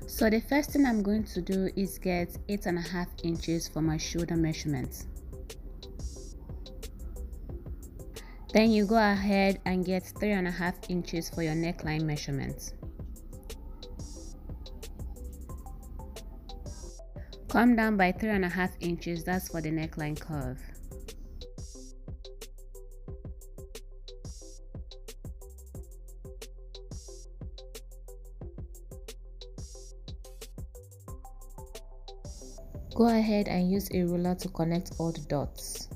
So the first thing I'm going to do is get 8.5 inches for my shoulder measurement. Then you go ahead and get 3.5 inches for your neckline measurement. Come down by 3.5 inches, that's for the neckline curve. Go ahead and use a ruler to connect all the dots.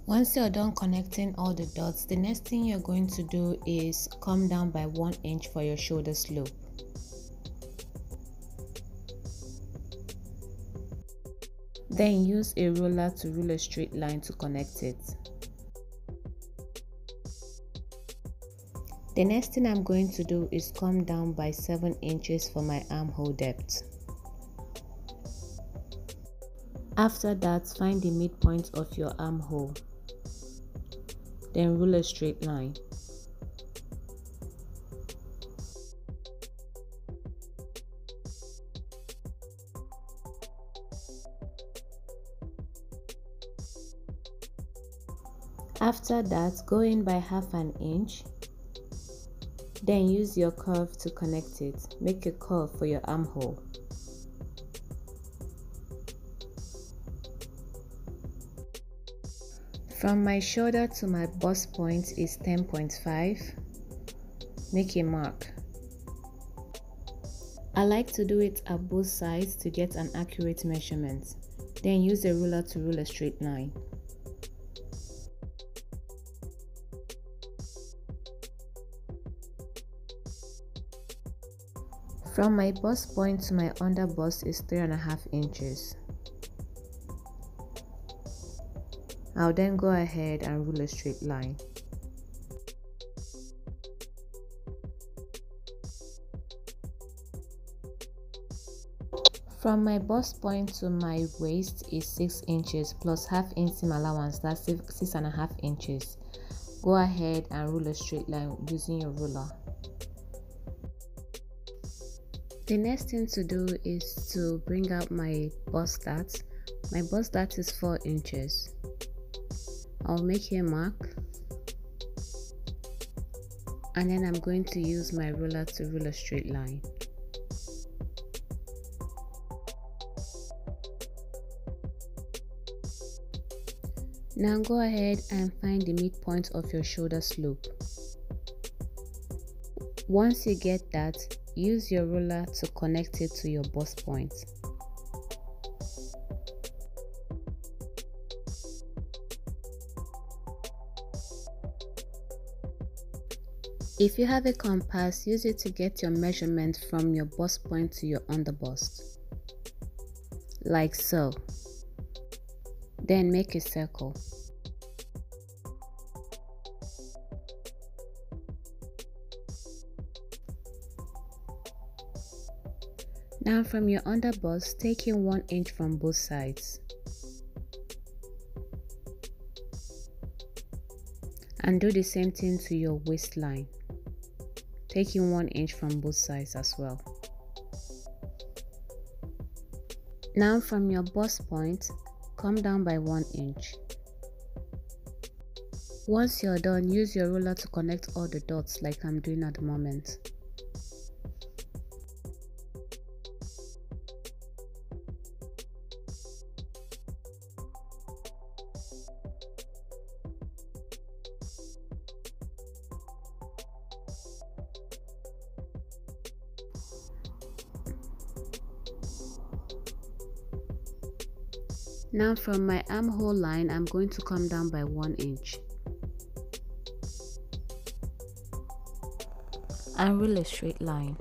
Once you're done connecting all the dots, the next thing you're going to do is come down by 1 inch for your shoulder slope. Then use a ruler to rule a straight line to connect it. The next thing I'm going to do is come down by 7 inches for my armhole depth. After that, find the midpoint of your armhole. Then rule a straight line. After that, go in by 1/2 inch. Then use your curve to connect it. Make a curve for your armhole. From my shoulder to my bust point is 10.5. Make a mark. I like to do it at both sides to get an accurate measurement. Then use a ruler to rule a straight line. From my bust point to my under bust is 3.5 inches. I'll then go ahead and rule a straight line. From my bust point to my waist is 6 inches plus 1/2 inch seam allowance, that's 6.5 inches. Go ahead and rule a straight line using your ruler. The next thing to do is to bring out my bust dart. My bust dart is 4 inches. I'll make a mark and then I'm going to use my ruler to rule a straight line. Now go ahead and find the midpoint of your shoulder slope. Once you get that, use your ruler to connect it to your bust point. If you have a compass, use it to get your measurement from your bust point to your underbust, like so. Then make a circle. Now from your underbust, take in 1 inch from both sides. And do the same thing to your waistline. Taking 1 inch from both sides as well. Now from your bust point, come down by 1 inch. Once you're done, use your ruler to connect all the dots like I'm doing at the moment. Now from my armhole line, I'm going to come down by 1 inch. And rule a straight line.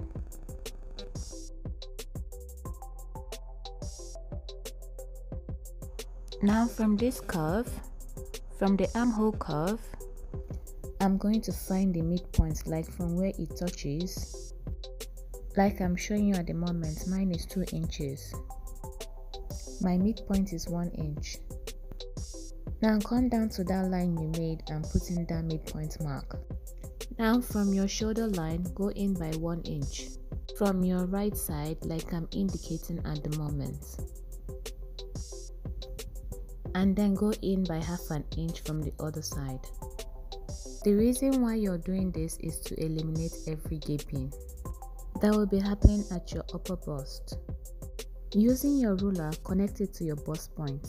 Now from this curve, from the armhole curve, I'm going to find the midpoint, like from where it touches. Like I'm showing you at the moment, mine is 2 inches. My midpoint is 1 inch. Now come down to that line you made and put in that midpoint mark. Now from your shoulder line, go in by 1 inch. From your right side, like I'm indicating at the moment. And then go in by half an inch from the other side. The reason why you're doing this is to eliminate every gaping that will be happening at your upper bust. Using your ruler, connect it to your bust point.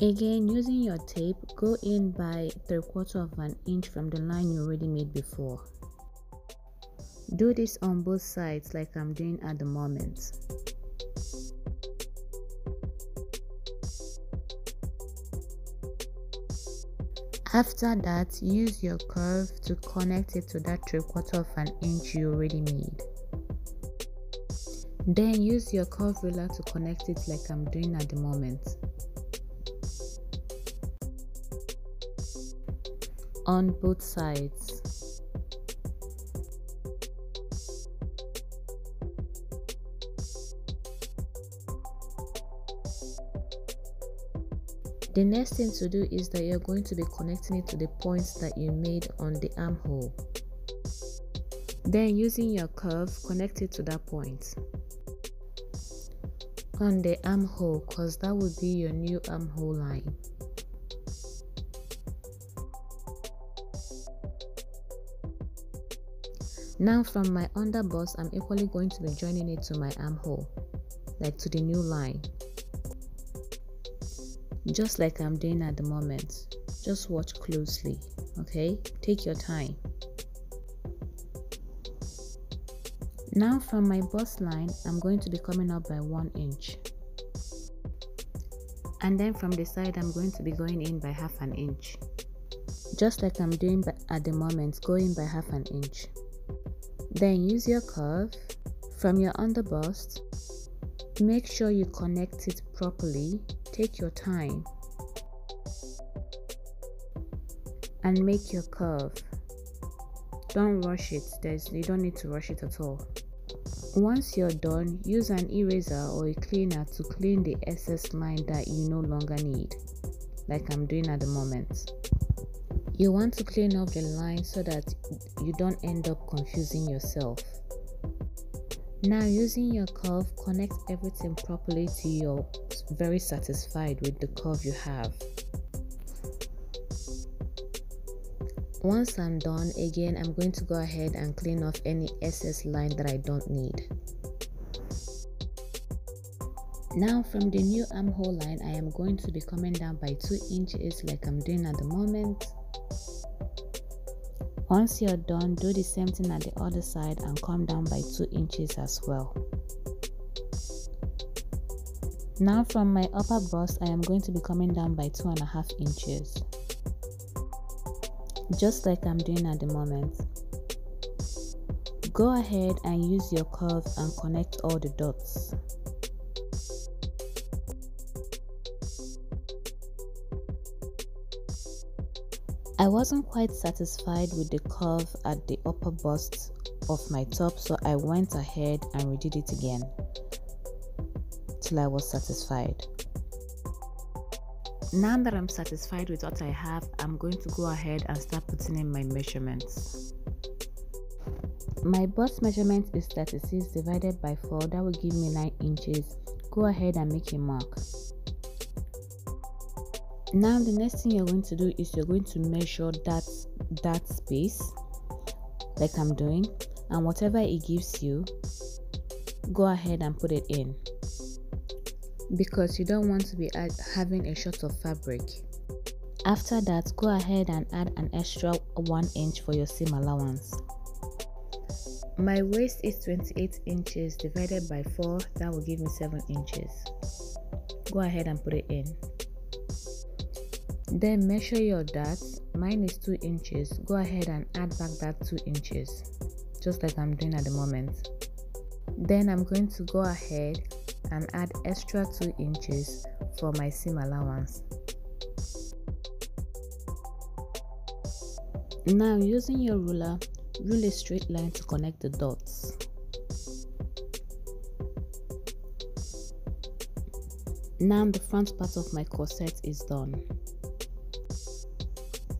Again, using your tape, go in by 3/4 of an inch from the line you already made before. Do this on both sides like I'm doing at the moment. After that, use your curve to connect it to that 3/4 of an inch you already made. Then use your curve ruler to connect it like I'm doing at the moment. On both sides. The next thing to do is that you're going to be connecting it to the points that you made on the armhole. Then using your curve, connect it to that point on the armhole, because that would be your new armhole line. Now from my underbust, I'm equally going to be joining it to my armhole, like to the new line. Just like I'm doing at the moment. Just watch closely, okay? Take your time. Now from my bust line, I'm going to be coming up by 1 inch. And then from the side, I'm going to be going in by half an inch. Just like I'm doing at the moment, go in by half an inch. Then use your curve. From your underbust, make sure you connect it properly. Take your time and make your curve. Don't rush it. You don't need to rush it at all. Once you're done, use an eraser or a cleaner to clean the excess line that you no longer need, like I'm doing at the moment. You want to clean up the line so that you don't end up confusing yourself. Now using your curve, connect everything properly till you're very satisfied with the curve you have. Once I'm done, again I'm going to go ahead and clean off any excess line that I don't need. Now from the new armhole line, I am going to be coming down by 2 inches like I'm doing at the moment. Once you're done, do the same thing at the other side and come down by 2 inches as well. Now from my upper bust, I am going to be coming down by 2.5 inches. Just like I'm doing at the moment. Go ahead and use your curve and connect all the dots. I wasn't quite satisfied with the curve at the upper bust of my top, so I went ahead and redid it again till I was satisfied. Now that I'm satisfied with what I have, I'm going to go ahead and start putting in my measurements. My bust measurement is 36 divided by 4, that will give me 9 inches. Go ahead and make a mark. Now the next thing you're going to do is you're going to measure that space like I'm doing, and whatever it gives you, go ahead and put it in, because you don't want to be having a short of fabric. After that, go ahead and add an extra 1 inch for your seam allowance. My waist is 28 inches divided by 4, that will give me 7 inches. Go ahead and put it in. Then measure your dart. Mine is 2 inches. Go ahead and add back that 2 inches, just like I'm doing at the moment. Then I'm going to go ahead and add extra 2 inches for my seam allowance. Now, using your ruler, rule a straight line to connect the dots. Now the front part of my corset is done.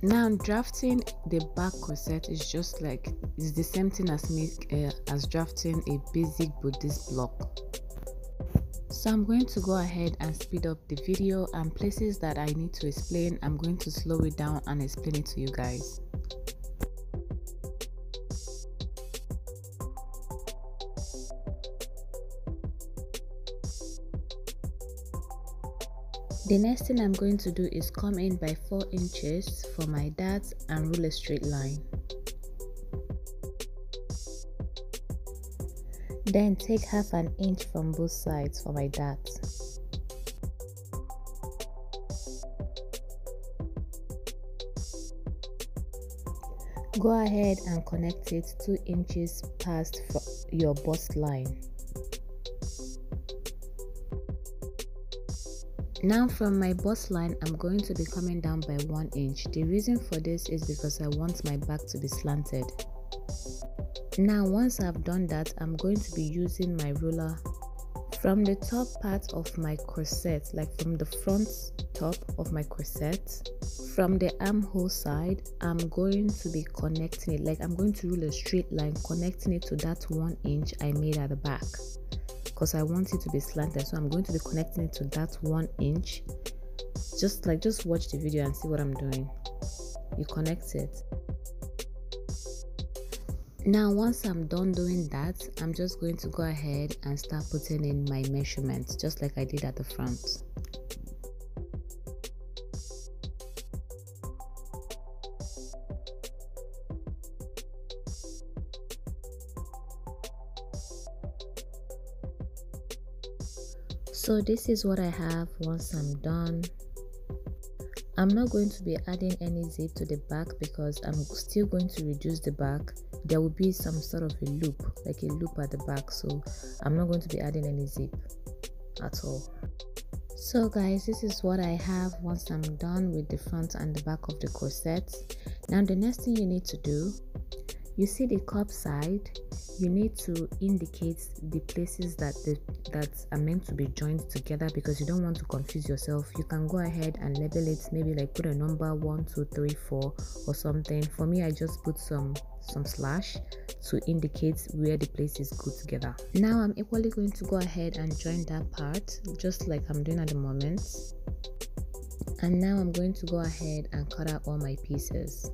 Now drafting the back corset is just like, it's the same thing as drafting a basic Buddhist block. So I'm going to go ahead and speed up the video, and places that I need to explain, I'm going to slow it down and explain it to you guys. The next thing I'm going to do is come in by 4 inches for my darts and rule a straight line. Then take half an inch from both sides for my darts. Go ahead and connect it 2 inches past your bust line. Now from my bust line, I'm going to be coming down by 1 inch. The reason for this is because I want my back to be slanted. Now once I've done that, I'm going to be using my ruler from the top part of my corset, like from the front top of my corset, from the armhole side. I'm going to be connecting it, like I'm going to rule a straight line connecting it to that 1 inch I made at the back, because I want it to be slanted. So I'm going to be connecting it to that 1 inch. Just watch the video and see what I'm doing. You connect it. Now once I'm done doing that, I'm just going to go ahead and start putting in my measurements, just like I did at the front. So this is what I have once I'm done. I'm not going to be adding any zip to the back because I'm still going to reduce the back. There will be some sort of a loop, like a loop at the back, so I'm not going to be adding any zip at all. So guys, this is what I have once I'm done with the front and the back of the corset. Now the next thing you need to do, you see the cup side, you need to indicate the places that are meant to be joined together, because you don't want to confuse yourself. You can go ahead and label it, maybe like put a number 1 2 3 4 or something. For me, I just put some slash to indicate where the places go together. Now I'm equally going to go ahead and join that part, just like I'm doing at the moment. And now I'm going to go ahead and cut out all my pieces.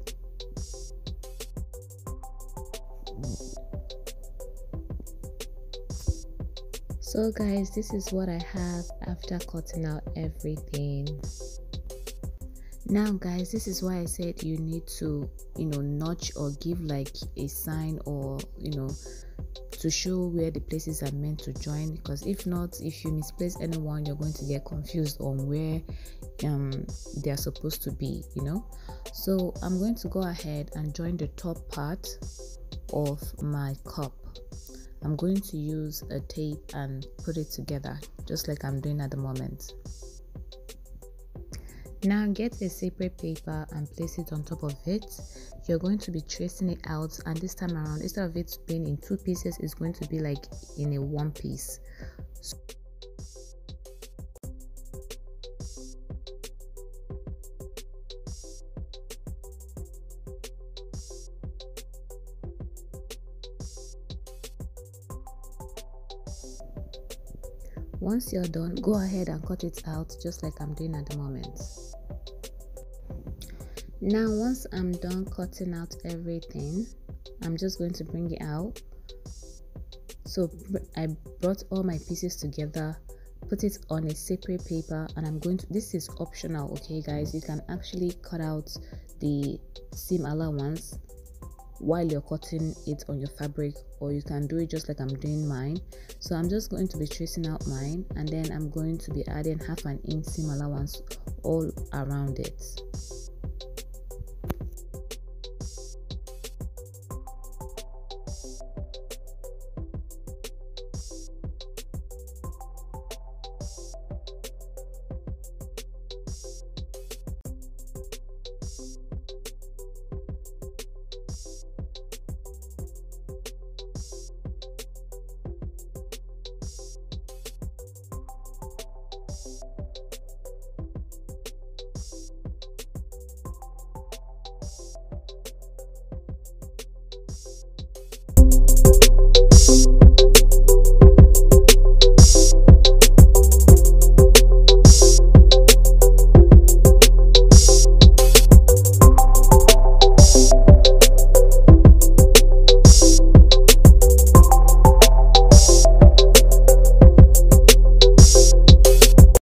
So guys, this is what I have after cutting out everything. Now guys, this is why I said you need to, notch or give like a sign, or to show where the places are meant to join, because if not, if you misplace anyone, you're going to get confused on where they are supposed to be, So I'm going to go ahead and join the top part of my cup. I'm going to use a tape and put it together, just like I'm doing at the moment. Now get a separate paper and place it on top of it. You're going to be tracing it out, and this time around, instead of it being in 2 pieces, it's going to be like in a 1 piece. Once you're done, go ahead and cut it out, just like I'm doing at the moment. Now once I'm done cutting out everything, I'm just going to bring it out. So I brought all my pieces together, put it on a separate paper, and I'm going to, this is optional, okay guys, you can actually cut out the seam allowance while you're cutting it on your fabric, or you can do it just like I'm doing mine. So I'm just going to be tracing out mine, and then I'm going to be adding half an inch seam allowance all around it.